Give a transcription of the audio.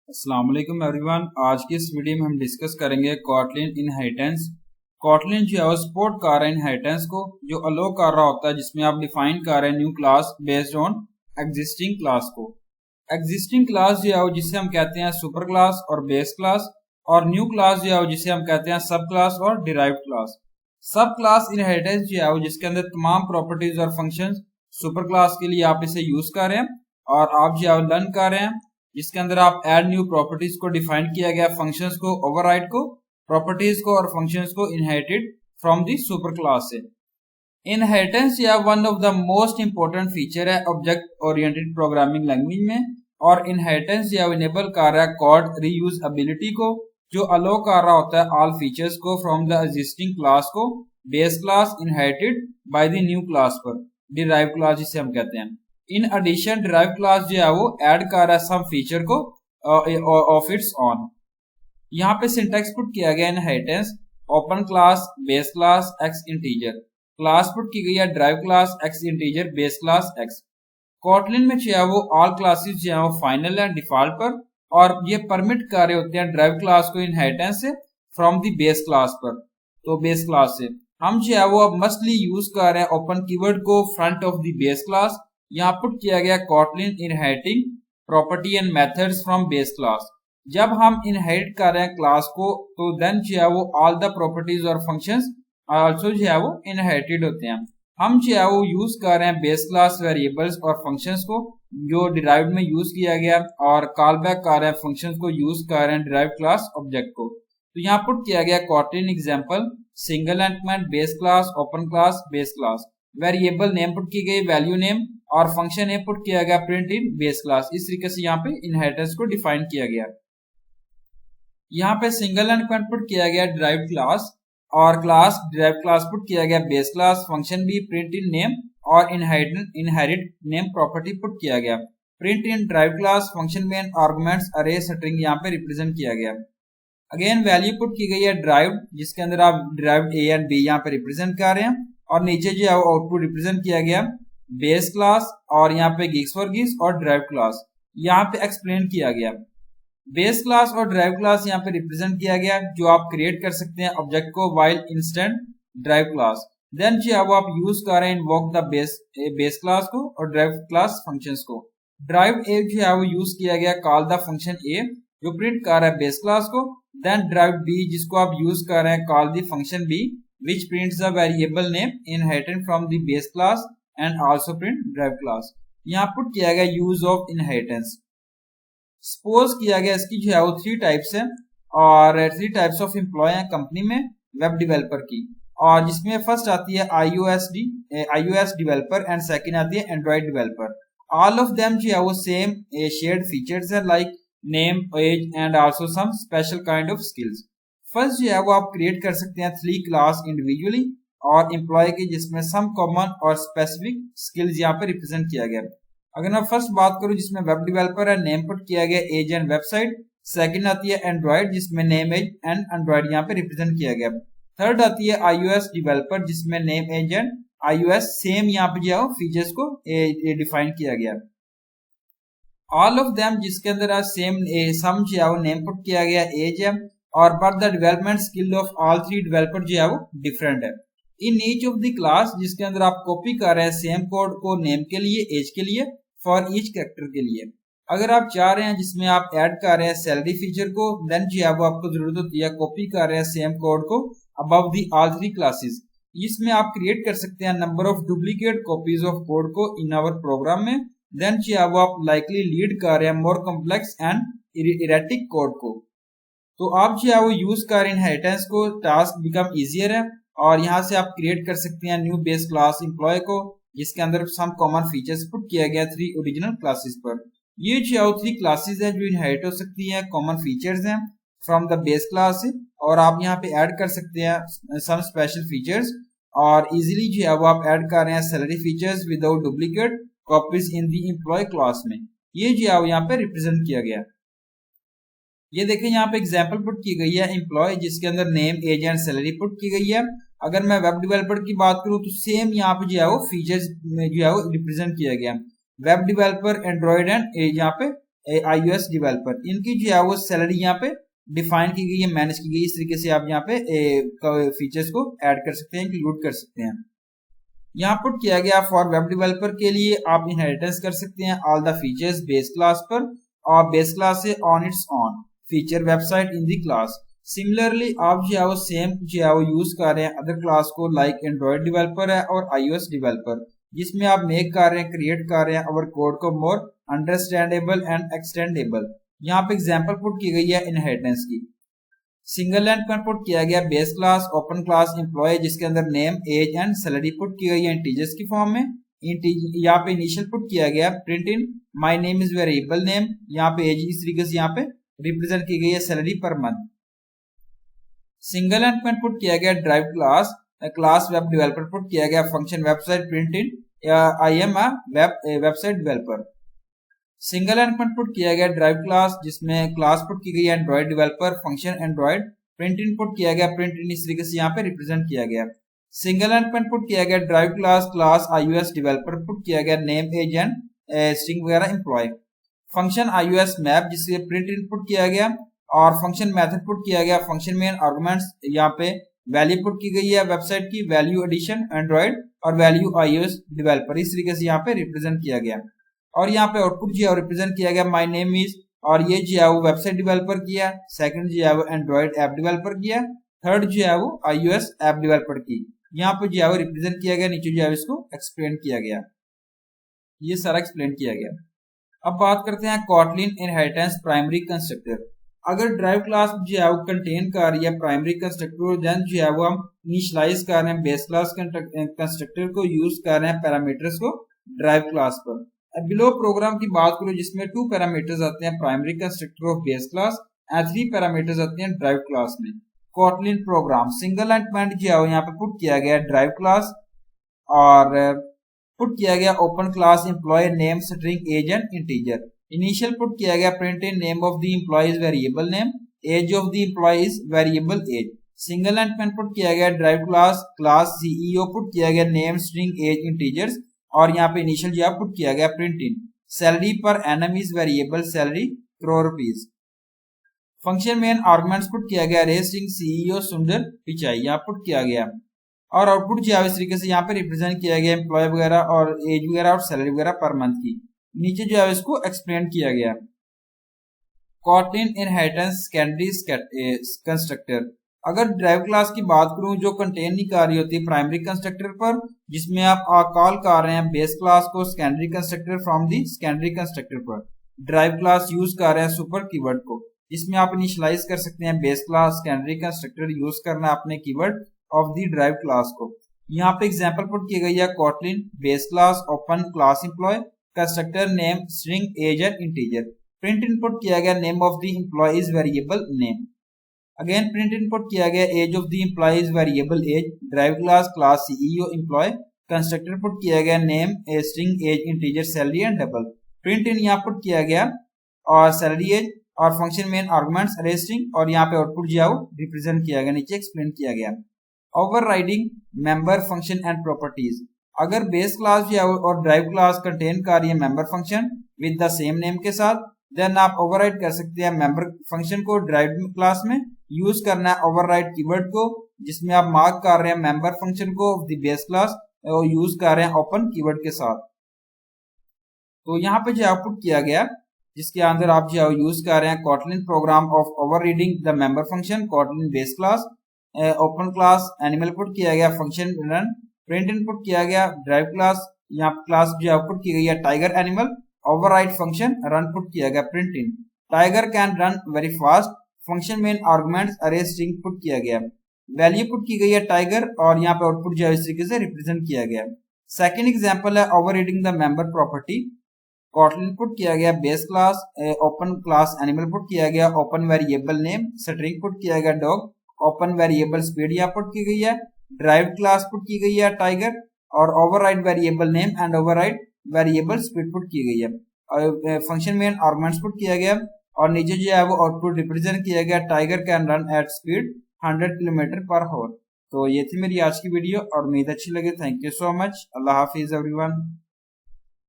अस्सलाम वालेकुम एवरीवन। आज की इस वीडियो में हम डिस्कस करेंगे कॉटलिन इनहेरिटेंस। कॉटलिन जो है वो सपोर्ट कर रहा है इनहेरिटेंस को, जो अलो कर रहा होता है, जिसमें आप डिफाइन कर रहे हैं new class based on existing class को। एग्जिस्टिंग क्लास जो है वो जिसे हम कहते हैं सुपर क्लास और बेस क्लास, और न्यू क्लास जो है वो जिसे हम कहते हैं सब क्लास और डिराइव्ड क्लास। सब क्लास इनहेरिटेंस जो है वो जिसके अंदर तमाम प्रॉपर्टीज और फंक्शंस सुपर क्लास के लिए आप इसे यूज कर रहे हैं और आप जो है लर्न कर रहे हैं, जिसके अंदर आप ऐड न्यू प्रॉपर्टीज को डिफाइन किया गया, फंक्शंस को, ओवरराइड को, प्रॉपर्टीज को और फंक्शंस को inherited from the super class से। इनहेरिटेंस या one of the most important feature है ऑब्जेक्ट ओरिएंटेड प्रोग्रामिंग लैंग्वेज में, और इनहेरिटेंस या इनेबल कर रहा है कोड रीयूज एबिलिटी को, जो अलो कर रहा होता है ऑल फीचर्स को फ्रॉम द एग्जिस्टिंग क्लास को base class inherited by the new class पर, डिराइव क्लास जिसे हम कहते हैं। इन एडिशन डिराइव क्लास जो है वो ऐड कर रहा है सम फीचर को ऑफ इट्स ऑन। यहाँ पे सिंटैक्स पुट किया गया inheritance open class base class x integer, class put की गई है derive class x integer base class x. Kotlin में जो है वो ऑल क्लासेस जो है वो फाइनल है डिफॉल्ट पर, और ये परमिट कर रहे होते हैं डिराइव क्लास को इनहेरिटेंस से फ्रॉम दी बेस क्लास पर। तो बेस क्लास से हम जो है वो अब मस्टली यूज कर रहे हैं ओपन कीवर्ड को front of the base class. यहाँ पुट किया गया Kotlin inheriting property and methods from base class. जब हम इनहेरिट कर रहे हैं क्लास को, तो देन जो है वो ऑल द प्रॉपर्टीज और फंक्शंस आल्सो जो है वो इनहेरिटेड होते हैं। हम जो है वो यूज कर रहे हैं बेस क्लास वेरिएबल्स और फंक्शंस को जो डिराइव्ड में यूज किया गया, और कॉल बैक कर रहे हैं फंक्शंस को यूज कर रहे हैं डिराइव्ड क्लास ऑब्जेक्ट को। तो यहाँ पुट किया गया Kotlin example single element base class open class base class, variable name put की गई वैल्यू नेम, और फंक्शन ए पुट किया गया प्रिंट इन बेस क्लास। इस तरीके से यहाँ पे इनहेरिटेंस को डिफाइन किया गया। यहाँ पे सिंगल एलिमेंट पुट किया गया डिराइव्ड क्लास, और क्लास डिराइव्ड क्लास पुट किया गया बेस क्लास, फंक्शन भी प्रिंट इन नेम, और इनहेरिट नेम प्रॉपर्टी पुट किया गया प्रिंट इन डिराइव्ड क्लास। फंक्शन में आर्गुमेंट्स अरे स्ट्रिंग यहाँ पे रिप्रेजेंट किया गया। अगेन वैल्यू पुट की गई है डिराइव्ड, जिसके अंदर आप डिराइव्ड ए एंड बी यहाँ पे रिप्रेजेंट कर रहे हैं, और नीचे जो है आउटपुट रिप्रेजेंट किया गया बेस क्लास, और यहाँ पे गिग्स फॉर गिग्स और डिराइव्ड क्लास यहाँ पे एक्सप्लेन किया गया। बेस क्लास और डिराइव्ड क्लास यहाँ पे रिप्रेजेंट किया गया, जो आप क्रिएट कर सकते हैं ऑब्जेक्ट को while instant derived class. Then जो है वो आप यूज कर रहे हैं इन्वोक द बेस क्लास को और डिराइव्ड क्लास फंक्शंस को। डिराइव्ड ए जो है वो यूज किया गया कॉल द फंक्शन ए, जो प्रिंट कर रहा है बेस क्लास को। देन डिराइव्ड बी, जिसको आप यूज कर रहे हैं call the function B which prints the variable name inherited from the base class and also print derived class। यहाँ पुट किया गया यूज ऑफ इनहेरिटेंस। सपोज किया गया इसकी जो है वो 3 टाइप्स है, और 3 टाइप्स ऑफ एम्प्लॉय है कंपनी में वेब डेवलपर की, और जिसमें फर्स्ट आती है iOS डेवलपर एंड सेकंड आती है Android developer. All of them जो है वो सेम शेयर्ड फीचर्स है like name age and also some special kind of skills. First जो है वो आप क्रिएट कर सकते हैं 3 क्लास इंडिविजुअली और एम्प्लॉय की, जिसमें सम कॉमन और स्पेसिफिक स्किल्स यहाँ पे रिप्रेजेंट किया गया। अगर मैं फर्स्ट बात करूं जिसमें वेब डेवलपर है, नेम पुट किया गया एज एंड वेबसाइट। सेकंड आती है एंड्रॉइड, जिसमें नेम एज एंड एंड्रॉइड यहाँ पे रिप्रेजेंट किया गया। थर्ड आती है iOS डेवलपर, जिसमें name age and iOS same यहाँ पे जो है फीचर्स को डिफाइन किया गया। ऑल ऑफ देम जिसके अंदर सेम सम जो है वो नेम पुट किया गया एज है, और but the development skill of all 3 developer जो है वो डिफरेंट है। In each of the class, जिसके अंदर आप कॉपी कर रहे हैं सेम कोड को नेम के लिए, एज के लिए, फॉर ईच कैरेक्टर के लिए। अगर आप चाह रहे हैं जिसमें आप ऐड कर रहे हैं सैलरी फीचर को, देन जो है वो आपको जरूरत होती है कॉपी कर रहे हैं सेम कोड को अबव दी ऑल 3 क्लासेस। इसमें आप क्रिएट कर सकते हैं number of duplicate copies of code को इन आवर प्रोग्राम में। देन जो है वो आप लाइकली लीड कर रहे हैं more complex and erratic code को। तो आप जो है वो यूज कर इनहेरिटेंस को, टास्क बिकम इजियर है, और यहाँ से आप क्रिएट कर सकते हैं न्यू बेस क्लास एम्प्लॉय को, जिसके अंदर सम कॉमन फीचर्स पुट किया गया 3 ओरिजिनल क्लासेस पर। ये जो है 3 क्लासेस है जो इनहेरिट हो सकती हैं, कॉमन फीचर्स हैं फ्रॉम द बेस क्लास से, और आप यहाँ पे ऐड कर सकते हैं सम स्पेशल फीचर्स, और इजीली जो है वो आप ऐड कर रहे हैं salary features without duplicate copies इन दी एम्प्लॉय क्लास में। ये जो है वो यहाँ पे रिप्रेजेंट किया गया। ये देखें यहाँ पे एग्जांपल पुट की गई है एम्प्लॉय, जिसके अंदर name age and salary put की गई है। अगर मैं वेब डेवलपर की बात करूं तो सेम यहाँ पे जो है वो फीचर्स जो है वो रिप्रेजेंट किया गया। वेब डेवलपर एंड्रॉइड एंड यहाँ पे iOS डेवलपर, इनकी जो है वो सैलरी यहाँ पे डिफाइन की गई है, मैनेज की गई। इस तरीके से आप यहाँ पे फीचर्स को ऐड कर सकते हैं, इंक्लूड कर सकते हैं। यहाँ पुट किया गया फॉर वेब डेवलपर के लिए आप इनहेरिटेंस कर सकते हैं all the features base class पर, और बेस क्लास से on it's on feature website in the class. Similarly आप जो है वो सेम जो है वो यूज कर रहे हैं अदर क्लास को, लाइक एंड्रॉइड डेवलपर है और iOS डेवलपर, जिसमें आप मेक कर रहे हैं, क्रिएट कर रहे हैं और कोड को मोर अंडरस्टैंडेबल एंड एक्सटेंडेबल। यहाँ पे एग्जांपल पुट की गई है इनहेरिटेंस की। सिंगल एंड पर पुट किया गया base class open class employ, जिसके अंदर name age and salary put की गई है इंटीजर्स की फॉर्म में। यहाँ पे इनिशियल पुट किया गया print in my name is variable name, यहाँ पे एज इस तरीके से यहाँ पे रिप्रेजेंट की गई है salary per month. Single and पर पुट किया गया drive class class web developer put किया गया function website print in I am a website developer. Single and put किया गया ड्राइव क्लास, जिसमें क्लास पुट की गई है Android developer function Android. Print in put किया गया प्रिंट इन इस तरीके से यहाँ पे रिप्रेजेंट किया गया। सिंगल एंड पुट किया गया drive class class iOS developer put किया गया नेम एज एंड स्ट्रिंग वगैरह एम्प्लॉय। फंक्शन iOS मैप जिससे प्रिंट इन पुट किया गया, और फंक्शन मेथड पुट किया गया फंक्शन मेन आर्गुमेंट्स, यहाँ पे वैल्यू पुट की गई है वेबसाइट की, वैल्यू एडिशन एंड्रॉइड और वैल्यू iOS डेवलपर, इस तरीके से यहाँ पे रिप्रेजेंट किया गया। और यहाँ पे आउटपुट जो है रिप्रेजेंट किया गया माय नेम इज, और ये जो है वो वेबसाइट डेवलपर किया, सेकंड जो है वो एंड्रॉइड ऐप डेवलपर किया, थर्ड जो है वो iOS ऐप डेवलपर की। यहाँ पे जो है वो रिप्रेजेंट किया गया, नीचे जो है इसको एक्सप्लेन किया गया, ये सारा एक्सप्लेन किया गया। अब बात करते हैं कॉटलिन इनहेरिटेंस प्राइमरी कंस्ट्रक्टर। अगर ड्राइव क्लास जो है वो कंटेन कर रही है प्राइमरी कंस्ट्रक्टर, देन जो है वो हम इनिशियलाइज कर रहे हैं बेस क्लास कंस्ट्रक्टर को, यूज कर रहे हैं पैरामीटर्स को ड्राइव क्लास पर। बिलो प्रोग्राम की बात करो जिसमें 2 पैरामीटर्स आते हैं primary constructor of base class and 3 parameters आते हैं ड्राइव क्लास में। Kotlin program single end point जो है यहाँ पे पुट किया गया ड्राइव क्लास, और पुट किया गया open class employ name string age and integer. Initial put किया गया print in name of the employ is variable name, age of the employ is variable age. Single end point put किया गया drive class class CEO put किया गया name string as integers, और यहाँ पे initial जो पुट किया गया print in salary per annum is variable salary crore rupees. Function main arguments put किया गया रे स्ट्रिंग सीईओ सुंदर पिचाई, यहाँ पुट किया गया, और आउटपुट जो है इस तरीके से यहाँ पे रिप्रेजेंट किया गया एम्प्लॉय वगैरह और एज वगैरह और सैलरी वगैरह पर मंथ की। नीचे जो है इसको एक्सप्लेन किया गया। कॉटलिन इनहेरिटेंस सेकेंडरी कंस्ट्रक्टर, अगर ड्राइव क्लास की बात करूं जो कंटेन नहीं कर रही होती प्राइमरी कंस्ट्रक्टर पर, जिसमें आप कॉल कर रहे हैं बेस क्लास को secondary constructor from the secondary constructor पर। ड्राइव क्लास यूज कर रहे हैं सुपर कीवर्ड को, जिसमें आप इनिशियलाइज कर सकते हैं base class secondary constructor use करना अपने keyword of the drive class को। यहाँ पे एग्जांपल पुट की गई है Kotlin base class open class employ constructor name string age and integer. Print input किया गया name of the employ is variable name. Again print input किया गया age of the employ is variable age. Drive class class CEO employ constructor put किया गया name a string age integer salary and double. Print in यहाँ put किया गया और salary age और function main arguments array string, और यहाँ पे आउटपुट जो है वो रिप्रेजेंट किया गया, नीचे एक्सप्लेन किया गया। Overriding member function and properties, अगर बेस क्लास जो है और ड्राइव क्लास कंटेन कर रही है member function with the same name के साथ, देन आप ओवरराइड कर सकते हैं मेंबर फंक्शन को ड्राइव क्लास में। यूज करना है ओवरराइड कीवर्ड को, जिसमें आप मार्क कर रहे हैं मेंबर फंक्शन को ऑफ द बेस क्लास और यूज कर रहे हैं ओपन कीवर्ड के साथ। तो यहाँ पे जो आउटपुट किया गया जिसके अंदर आप जो यूज कर रहे हैं Kotlin program of overriding the member function Kotlin base class open class animal put किया गया फंक्शन रन। प्रिंट इनपुट किया गया ड्राइव क्लास, यहाँ क्लास जो आउटपुट की गई है tiger animal. Override function run put किया गया print in tiger can run very fast. Function main arguments array string put किया गया। वैल्यू पुट की गई है टाइगर और यहाँ पे आउटपुट जो है इस तरीके से रिप्रेजेंट किया गया। सेकंड एग्जांपल है overriding the member property. Kotlin put किया गया base class open class animal put किया गया open variable name string put किया गया डॉग ओपन वेरिएबल स्पीड यहाँ पुट की गई है। ड्राइव क्लास पुट की गई है टाइगर और override variable name and override variable speed put की गई है। और फंक्शन मेन आर्गुमेंट्स पुट किया गया और नीचे जो है वो आउटपुट रिप्रेजेंट किया गया tiger can run at speed 100 kilometre per hour. तो ये थी मेरी आज की वीडियो और उम्मीद अच्छी लगे। Thank you so much. Allah Hafiz everyone.